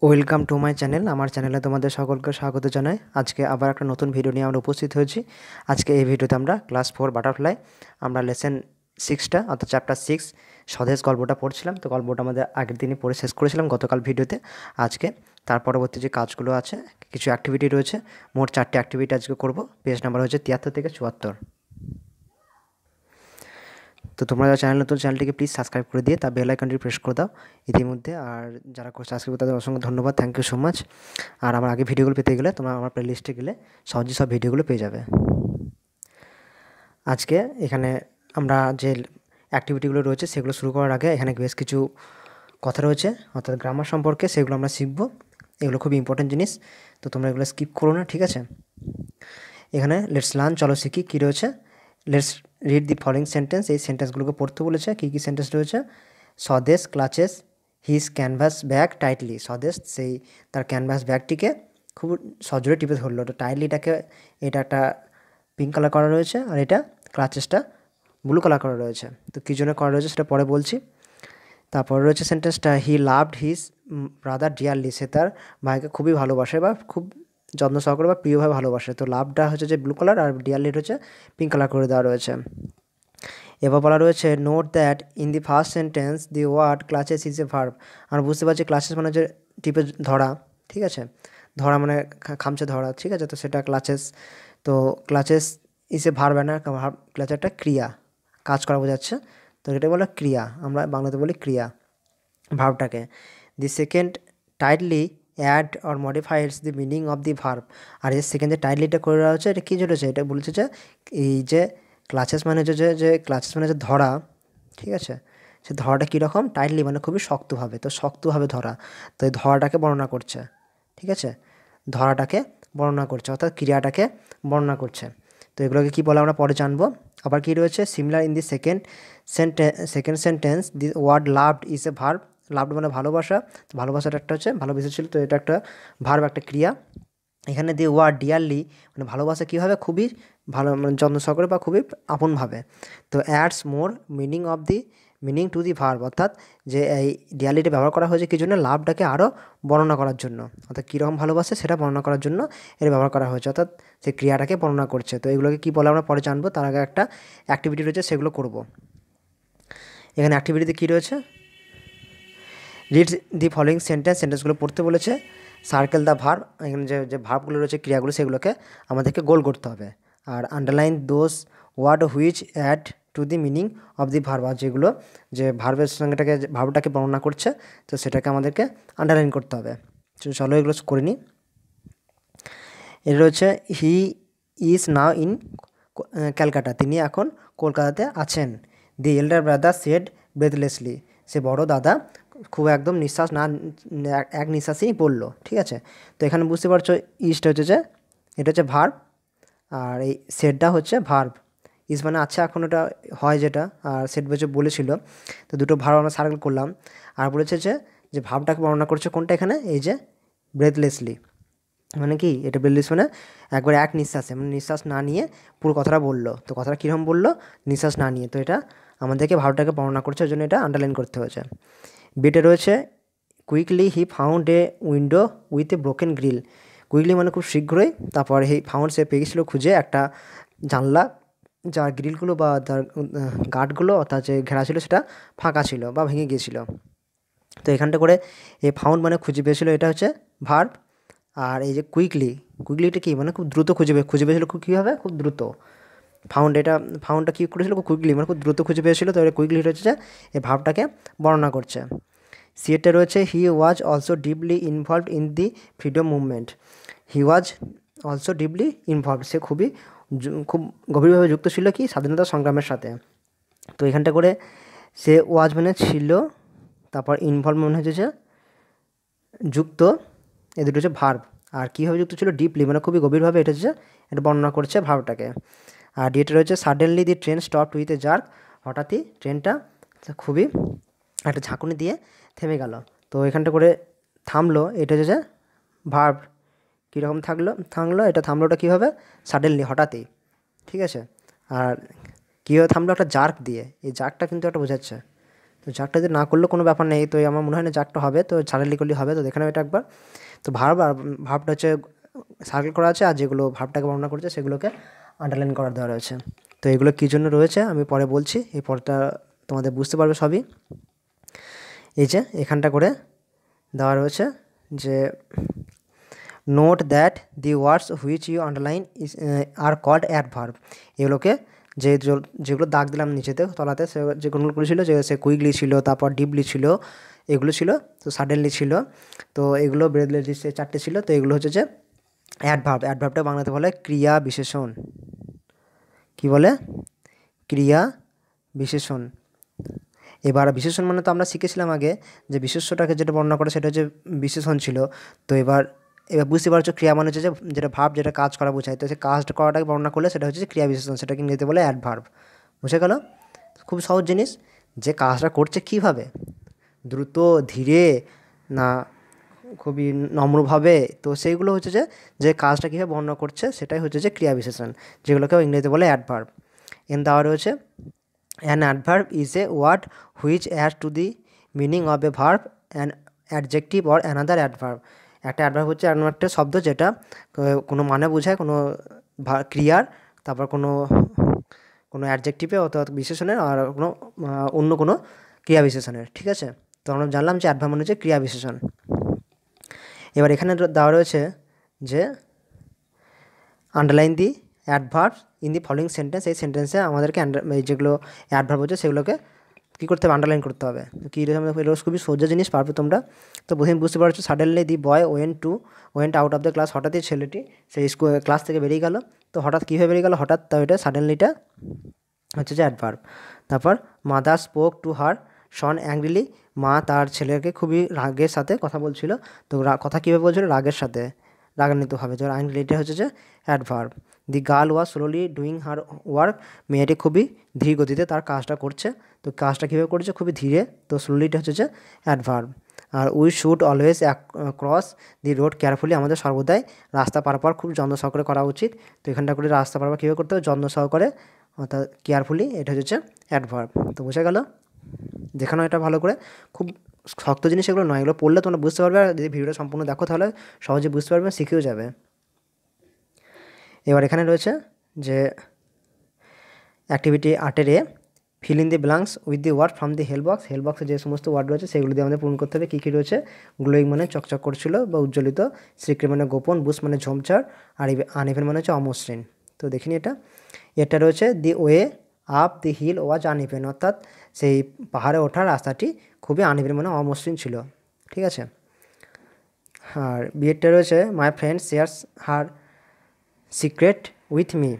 Welcome to my channel. আমার চ্যানেলে তোমাদের সকলকে স্বাগত জানাই। আজকে আবার একটা নতুন ভিডিও নিয়ে আমরা উপস্থিত হয়েছি। আজকে এই ভিডিওতে আমরা ক্লাস 4 বাটারফ্লাই আমরা লেসন 6টা অর্থাৎ চ্যাপ্টার 6 স্বদেশ গল্পটা পড়ছিলাম। তো গল্পটা আমাদের আগের দিনই পড়ে শেষ করেছিলাম গতকাল ভিডিওতে। আজকে তার পরবর্তী যে কাজগুলো আছে, কিছু অ্যাক্টিভিটি রয়েছে, মোট 4টে অ্যাক্টিভিটি আজকে করব। পেজ নাম্বার হচ্ছে 73 থেকে 74। তো তোমরা যারা চ্যানেল নতুন, চ্যানেলটিকে প্লিজ সাবস্ক্রাইব করে দিয়ে তার বেল আইকনটি প্রেস করে দাও ইতিমধ্যে। আর যারা সাবস্ক্রাইব করে তাদের অসংখ্য ধন্যবাদ, থ্যাংক ইউ সো মাচ। আর আমার আগে ভিডিওগুলো পেতে গেলে তোমরা আমার প্লে লিস্টে গেলে সহজেই সব ভিডিওগুলো পেয়ে যাবে। আজকে এখানে আমরা যে অ্যাক্টিভিটিগুলো রয়েছে সেগুলো শুরু করার আগে এখানে বেশ কিছু কথা রয়েছে অর্থাৎ গ্রামার সম্পর্কে, সেগুলো আমরা শিখব। এগুলো খুব ইম্পর্টেন্ট জিনিস, তো তোমরা এগুলো স্কিপ করো না, ঠিক আছে? এখানে লেটস লার্ন, চলো শিখি কী রয়েছে। Let's read the following sentence. এই সেন্টেন্সগুলোকে পড়তে বলেছে। কী কী সেন্টেন্স রয়েছে? স্বদেশ clutches his canvas bag tightly. স্বদেশ সেই তার ক্যানভাস ব্যাগটিকে খুব সজোরে টিপে ধরলো। তো টাইটলিটাকে, এটা একটা পিঙ্ক কালার করা রয়েছে আর এটা ক্লাচেসটা ব্লু কালার করা রয়েছে। তো কী জন্য করা রয়েছে সেটা পরে বলছি। তারপরে রয়েছে সেন্টেন্সটা he loved his brother dearly. সে তার ভাইকে খুবই ভালোবাসে বা খুব যত্ন সহকারে বা প্রিয়ভাবে ভালোবাসে। তো লাভটা হচ্ছে যে ব্লু কালার আর ডিয়ারলি হচ্ছে পিঙ্ক কালার করে দেওয়া রয়েছে। এবার বলা রয়েছে note that in the first sentence the word clutches is a verb. আমরা বুঝতে পারছি ক্লাচেস মানে যে টিপে ধরা, ঠিক আছে? ধরা মানে খামচে ধরা, ঠিক আছে? তো সেটা ক্লাচেস। তো ক্লাচেস ইজ এ ভার্ব না, ক্লাচ একটা ক্রিয়া, কাজ করা বোঝাচ্ছে। তো এটা বলে ক্রিয়া, আমরা বাংলাতে বলি ক্রিয়া ভার্বটাকে। The second tightly add or modifies the meaning of the verb. আর এর সেকেন্ড যে টাইটলিটা করে দেওয়া হচ্ছে, এটা কী চলেছে? এটা বলেছে যে এই যে ক্লাচেস মানে যে ক্লাচেস মানে যে ধরা, ঠিক আছে? সে ধরাটা কীরকম? টাইটলি মানে খুবই শক্তভাবে, তো শক্তভাবে ধরা। তো এই ধরাটাকে বর্ণনা করছে, ঠিক আছে? ধরাটাকে বর্ণনা করছে অর্থাৎ ক্রিয়াটাকে বর্ণনা করছে। তো এগুলোকে কী বলে আমরা পরে জানবো। আবার কী রয়েছে? Similar in the second sentence the word loved is a verb. Loved মানে ভালোবাসা, তো ভালোবাসাটা একটা হচ্ছে ভালোবেসেছিল, তো এটা একটা ভার্ব, একটা ক্রিয়া। এখানে দি ওয়ার্ড ডিয়ারলি মানে ভালোবাসা কীভাবে? খুবই ভালো, মানে যত্ন সহকারে বা খুবই আপনভাবে। তো ads more meaning to the verb, অর্থাৎ যে এই ডিয়ারলিটা ব্যবহার করা হয়েছে কী জন্য? লাভটাকে আরও বর্ণনা করার জন্য, অর্থাৎ কীরকম ভালোবাসে সেটা বর্ণনা করার জন্য এটা ব্যবহার করা হয়েছে, অর্থাৎ সেই ক্রিয়াটাকে বর্ণনা করছে। তো এগুলোকে কী বলে আমরা পরে জানবো, তার আগে একটা অ্যাক্টিভিটি রয়েছে, সেগুলো করব। এখানে অ্যাক্টিভিটিতে কী রয়েছে? রিড দি ফলোয়িং সেন্টেন্সগুলো পড়তে বলেছে। সার্কেল দ্য ভার্ব, এখানে যে ভার্বগুলো রয়েছে, ক্রিয়াগুলো, সেগুলোকে আমাদেরকে গোল করতে হবে। আর underline those word which add to the meaning of the verb. আর যেগুলো যে ভার্বের সঙ্গেটাকে, ভার্বটাকে বর্ণনা করছে, তো সেটাকে আমাদেরকে আন্ডারলাইন করতে হবে। চলো এগুলো করে নিই। এটা রয়েছে he is now in Calcutta. তিনি এখন কলকাতাতে আছেন। দি এল্ডার ব্রাদার সেড ব্রেথলেসলি। সে বড় দাদা খুব একদম নিঃশ্বাস না, এক নিঃশ্বাসেই বলল, ঠিক আছে? তো এখানে বুঝতে পারছো ইজটা হচ্ছে যে এটা হচ্ছে ভার্ব, আর এই সেডটা হচ্ছে ভার্ব। ইজ মানে আচ্ছা, এখন ওটা হয় যেটা, আর সেট বলছে বলেছিল। তো দুটো ভার্ব আমরা সার্কেল করলাম। আর বলেছে যে ভার্বটাকে বর্ণনা করছে কোনটা? এখানে এই যে ব্রেথলেসলি, মানে কি এটা? ব্রেথলেস মানে একবার এক নিঃশ্বাসে, মানে নিঃশ্বাস না নিয়ে পুরো কথাটা বললো। তো কথাটা কীরকম বললো? নিঃশ্বাস না নিয়ে। তো এটা আমাদেরকে ভার্বটাকে বর্ণনা করছে, ওই জন্য এটা আন্ডারলাইন করতে হয়েছে। বিটে রয়েছে quickly he found a window with a broken grill. Quickly মানে খুব শীঘ্রই, তারপর হি ফাউন্ড সে পেয়ে গেছিলো খুঁজে একটা জানলা যার গ্রিলগুলো বা তার গার্ডগুলো অর্থাৎ যে ঘেরা ছিল সেটা ফাঁকা ছিল বা ভেঙে গিয়েছিল। তো এখানটা করে এই ফাউন্ড মানে খুঁজে পেয়েছিলো, এটা হচ্ছে ভার্ব। আর এই যে কুইকলিটা কী? মানে খুব দ্রুত খুঁজে পেয়েছিলো। খুব কীভাবে? খুব দ্রুত। ফাউন্ডটা কী করেছিল? খুব কুইকলি মানে খুব দ্রুত খুঁজে পেয়েছিলো। তো কুইকলি হচ্ছে যে এই ভার্বটাকে বর্ণনা করছে। সিএটা রয়েছে he was also deeply involved in the freedom movement. He was also deeply involved, সে খুব গভীরভাবে যুক্ত ছিল কি? স্বাধীনতা সংগ্রামের সাথে। তো এখানটা করে সে ওয়াজ মানে ছিল, তারপর ইনভলভ মানে হচ্ছে যে যুক্ত, এ দুটো হচ্ছে ভার্ব। আর কীভাবে যুক্ত ছিল? ডিপলি মানে খুবই গভীরভাবে, এটা হচ্ছে এটা বর্ণনা করছে ভার্বটাকে। আর ডিটা রয়েছে suddenly the train stop with a jerk. হঠাৎই ট্রেনটা খুবই একটা ঝাঁকুনি দিয়ে থেমে গেল। তো এখানটা করে থামলো, এটা হচ্ছে ভার্ব। কীরকম থামলো, এটা থামলোটা কীভাবে? সাডেনলি, হঠাৎই, ঠিক আছে? আর কীভাবে থামলো? একটা জার্ক দিয়ে। এই জার্কটা কিন্তু একটা বোঝাচ্ছে। তো জাগটা যদি না করলেও কোনো ব্যাপার নেই, তো আমার মনে হয় না জাগটা হবে, তো সাডেনলি করলে হবে। তো দেখে নাও এটা একবার। তো ভার্বটা হচ্ছে সার্কেল করা আছে, আর যেগুলো ভার্বটাকে বর্ণনা করছে সেগুলোকে আন্ডারলাইন করা দেওয়া রয়েছে। তো এগুলো কী জন্য রয়েছে আমি পরে বলছি, এই পরটা তোমাদের বুঝতে পারবে সবই। এই যে এখানটা করে দেওয়া রয়েছে যে note that the words which you underline is are called adverb. এগুলোকে যেগুলো দাগ দিলাম নিচেতে তলাতে, সে যে কোনগুলো ছিল, যে সে কুইকলি ছিল, তারপর ডিপলি ছিল, এগুলো ছিল। তো সাডেনলি ছিল, তো এগুলো ব্রেথলেসলি, সে 4টে ছিল। তো এগুলো হচ্ছে যে অ্যাডভার্ব। অ্যাডভার্বটা বাংলাতে বলে ক্রিয়া বিশেষণ। কি বলে? ক্রিয়া বিশেষণ। এবার বিশেষণ মানে তো আমরা শিখেছিলাম আগে যে বিশেষ্যটাকে যেটা বর্ণনা করে সেটা হচ্ছে বিশেষণ ছিল। তো এবার বুঝতে পারছো, ক্রিয়া মানে হচ্ছে যে যেটা ভাব, যেটা কাজ করা বোঝায়। তো সে কাজটা করাটাকে বর্ণনা করলে সেটা হচ্ছে যে ক্রিয়া বিশেষণ, সেটাকে ইংরেজিতে বলে অ্যাডভার্ব। বুঝে গেল? খুব সহজ জিনিস, যে কাজটা করছে কীভাবে, দ্রুত, ধীরে, না খুবই নম্রভাবে, তো সেইগুলো হচ্ছে যে কাজটা কীভাবে বর্ণনা করছে সেটাই হচ্ছে যে ক্রিয়া বিশেষণ, যেগুলোকে ইংরেজিতে বলে অ্যাডভার্ব। দেওয়া রয়েছে an adverb is a word which adds to the meaning of a verb, an adjective or another adverb. একটা অ্যাডভার্ব হচ্ছে এমন একটা শব্দ যেটা কোনো মানে বোঝায়, কোনো ক্রিয়ার, তারপর কোনো কোনো অ্যাডজেক্টিভে অথবা বিশেষণের, আর কোনো অন্য কোনো ক্রিয়া বিশেষণের। ঠিক আছে? তো আমরা জানলাম যে অ্যাডভার্ব মানে হচ্ছে ক্রিয়া বিশেষণ। এবার এখানে দেওয়া রয়েছে যে underline the adverbs in the following sentence. এই সেন্টেন্সে আমাদেরকে যেগুলো অ্যাডভার্ব হচ্ছে সেগুলোকে কী করতে হবে? আন্ডারলাইন করতে হবে। তো কী এগুলো খুবই সোজা জিনিস, পারবে তোমরা। তো প্রথমে বুঝতে পারছো, suddenly the boy went out of the class. হঠাৎই ছেলেটি সেই ক্লাস থেকে বেরিয়ে গেল। তো হঠাৎ কীভাবে বেরিয়ে গেল? হঠাৎ, তো এটা সাডেনলিটা হচ্ছে যে অ্যাডভার্ব। তারপর mother spoke to her Son angrily. মা তার ছেলেকে খুবই রাগের সাথে কথা বলছিল। তো কথা কীভাবে বলছিল? রাগের সাথে, রাগান্বিতভাবে। তো অ্যাংরিলিটা হচ্ছে যে adverb. The girl was slowly doing her work. মেয়েটি খুবই ধীর গতিতে তার কাজটা করছে। তো কাজটা কীভাবে করছে? খুবই ধীরে। তো স্লোলিটা হচ্ছে যে অ্যাডভার্ব। আর we should always cross the road carefully. আমাদের সর্বদাই রাস্তা পারাপার খুব যত্ন সহকারে করা উচিত। তো এখানটা করে রাস্তা পারাপার কীভাবে করতে হবে? যত্ন সহকারে, অর্থাৎ কেয়ারফুলি। এটা হচ্ছে অ্যাডভার্ব। তো বোঝা গেল? দেখানো এটা ভালো করে, খুব শক্ত জিনিস এগুলো নয়, এগুলো পড়লে তোমরা বুঝতে পারবে। আর যদি ভিডিওটা সম্পূর্ণ দেখো তাহলে সহজে বুঝতে পারবে, শিখেও যাবে। এবার এখানে রয়েছে যে activity 8 fill in the blanks with the word from the help box. হেল্পবক্সে যে সমস্ত ওয়ার্ড রয়েছে সেগুলো দিয়ে আমাদের পূরণ করতে হবে। কী কী রয়েছে? গ্লোয়িং মানে চকচক করছিল বা উজ্জ্বলিত, সিক্রেট মানে গোপন, বুশ মানে ঝোমঝাড়, আর আনইভেন মানে হচ্ছে অমসৃণ। তো দেখিনি এটা রয়েছে the way up the hill was uneven, অর্থাৎ সেই পাহাড়ে ওঠার রাস্তাটি খুবই আনইভেন মানে অমসৃণ ছিল। ঠিক আছে? আর বিয়েরটা রয়েছে my friend shares her secret with me.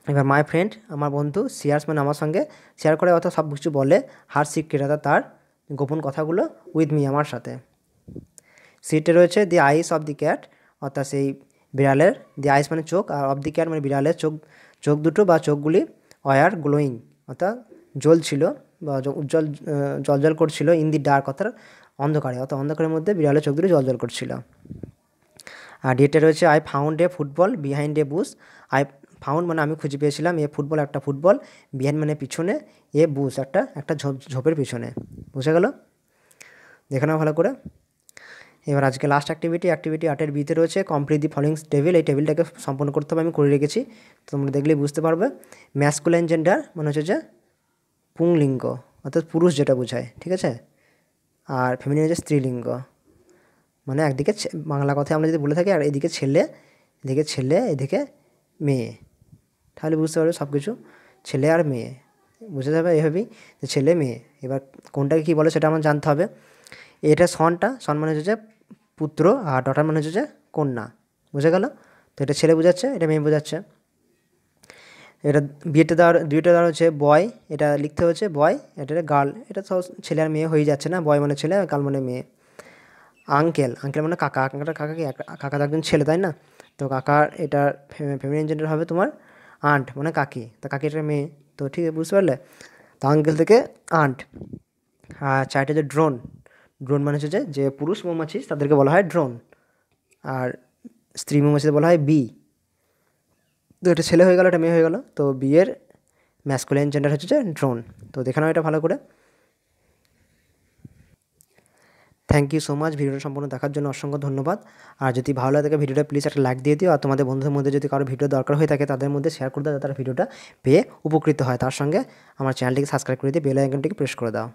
এবার মাই ফ্রেন্ড আমার বন্ধু, শেয়ার্স মানে আমার সঙ্গে শেয়ার করে, অর্থাৎ সব কিছু বলে, হার সিক্রেট অর্থাৎ তার গোপন কথাগুলো, উইথ মি আমার সাথে। সিটে রয়েছে দি আইস অফ দি ক্যাট, অর্থাৎ সেই বিড়ালের, দি আইস মানে চোখ, আর অফ দি ক্যাট মানে বিড়ালের চোখ দুটো বা চোখগুলি ওয়ার গ্লোয়িং, অর্থাৎ জ্বলছিল বা উজ্জ্বল, জলজল করছিল, ইন দি ডার্ক অর্থাৎ অন্ধকারে, অর্থাৎ অন্ধকারের মধ্যে বিড়ালের চোখ দুটো জলজল করছিল। আর ডিএতে রয়েছে I found a football behind A Bush. I found মানে আমি খুঁজে পেয়েছিলাম, এ ফুটবল একটা ফুটবল, বিহাইন্ড মানে পিছনে, এ বুশ একটা ঝোপের পিছনে। বুঝে গেল? দেখে নাও ভালো করে। এবার আজকে লাস্ট অ্যাক্টিভিটি 8 বিতে রয়েছে কমপ্লিট দি ফলোয়িং টেবিল। এই টেবিলটাকে সম্পন্ন করতে হবে, আমি করে রেখেছি, তোমরা দেখলেই বুঝতে পারবে। ম্যাসকুলাইন জেন্ডার মানে হচ্ছে যে পুংলিঙ্গ, অর্থাৎ পুরুষ যেটা বোঝায়। ঠিক আছে? আর ফেমিনিন হচ্ছে স্ত্রীলিঙ্গ, মানে একদিকে বাংলা কথায় আমরা যদি বলে থাকি, আর এদিকে ছেলে, এদিকে মেয়ে, তাহলে বুঝতে পারবে সব কিছু, ছেলে আর মেয়ে বুঝে যাবে এভাবেই, যে ছেলে মেয়ে। এবার কোনটাকে কী বলে সেটা আমার জানতে হবে। এটা সন মানে হচ্ছে যে পুত্র, আর ডটার মানে হচ্ছে যে কন্যা। বুঝে গেল? তো এটা ছেলে বোঝাচ্ছে, এটা মেয়ে বোঝাচ্ছে। এটা দুইটা দেওয়া হচ্ছে বয়, এটা লিখতে হচ্ছে বয়, এটা গার্ল। এটা সব ছেলে আর মেয়ে হয়ে যাচ্ছে না, বয় মানে ছেলে আর গার্ল মানে মেয়ে। আঙ্কেল মানে কাকা, কাকা তো একজন ছেলে, তাই না? তো কাকার এটা ফেমিনিন জেন্ডার হবে তোমার আন্ট, মানে কাকি। তো কাকি এটা মেয়ে। তো ঠিক আছে, বুঝতে পারলে? তো আঙ্কেল থেকে আন্ট। আর চারটে যে ড্রোন মানে হচ্ছে যে পুরুষ মৌমাছি তাদেরকে বলা হয় ড্রোন, আর স্ত্রী মৌমাছিদের বলা হয় বি। তো এটা ছেলে হয়ে গেল, এটা মেয়ে হয়ে গেল। তো বিয়ের ম্যাসকুলাইন জেন্ডার হচ্ছে যে ড্রোন। তো দেখে নাও এটা ভালো করে। থ্যাংক ইউ সো মাচ ভিডিওটা সম্পূর্ণ দেখার জন্য অসংখ্য ধন্যবাদ। আর যদি ভালো লাগে থাকে ভিডিওটা প্লিজ একটা লাইক দিয়ে দিও, আর তোমাদের বন্ধুদের মধ্যে যদি কারো ভিডিও দরকার হয়ে থাকে তাদের মধ্যে শেয়ার করে দাও, যাতে তারা ভিডিওটা পেয়ে উপকৃত হয়। তার সঙ্গে আমার চ্যানেলটিকে সাবস্ক্রাইব করে দিয়ে বেল আইকনটিকে প্রেস করে দাও।